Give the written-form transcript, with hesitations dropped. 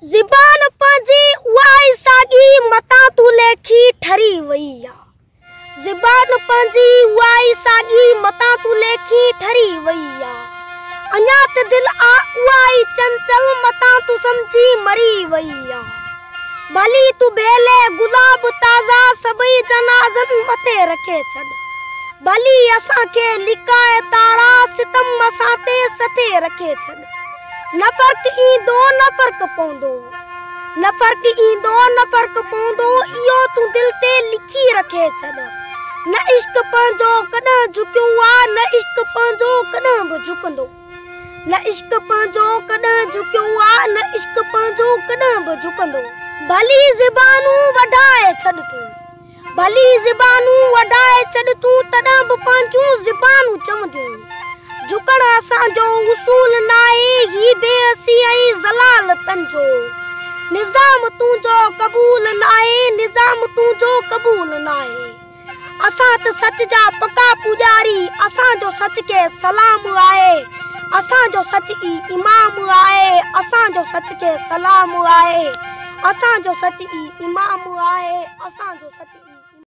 ज़बान पंहिंजी उहा साॻी मतां तूं लेखी ठरी वई आहे। ज़बान पंहिंजी उहा साॻी मतां तूं लेखी ठरी वई आहे। अञा त दिलि आ उहा चंचल मतां तूं सम्झी मरी वई आहे। भली तूं बेले गुलाब ताज़ा सभई जनाज़नि मथे रखे छॾ। भली असांखे लिकाए तारा सितम असां ते सथे रखे छॾ। न फ़र्क़ ईंदो न फ़र्क़ पवंदो, न फ़र्क़ ईंदो न फ़र्क़ पवंदो, इहो तूं दिलि ते लिखी रखे छॾ। न इश्क पंहिंजो कॾहिं झुकियो आहे, न इश्क पंहिंजो कॾहिं बि झुकंदो। न इश्क पंहिंजो कॾहिं झुकियो आहे, न इश्क पंहिंजो कॾहिं बि झुकंदो। भली ज़बानूं वधाए छॾ तूं, भली ज़बानूं वधाए छॾ तूं, तॾहिं बि पंहिंजूं ज़बानूं चवंदियूं। झुकण असांजो उसूल नाहे, ही बेअसी ऐं ज़लालतन जो निज़ाम तुंहिंजो क़बूल नाहे, निज़ाम तुंहिंजो क़बूल नाहे। असां त सच जा पका पुॼारी, असांजो सच खे सलाम आहे। असांजो सच ई इमाम आहे, असांजो सच खे सलाम आहे। असांजो सच ई इमाम आहे, असांजो सच ई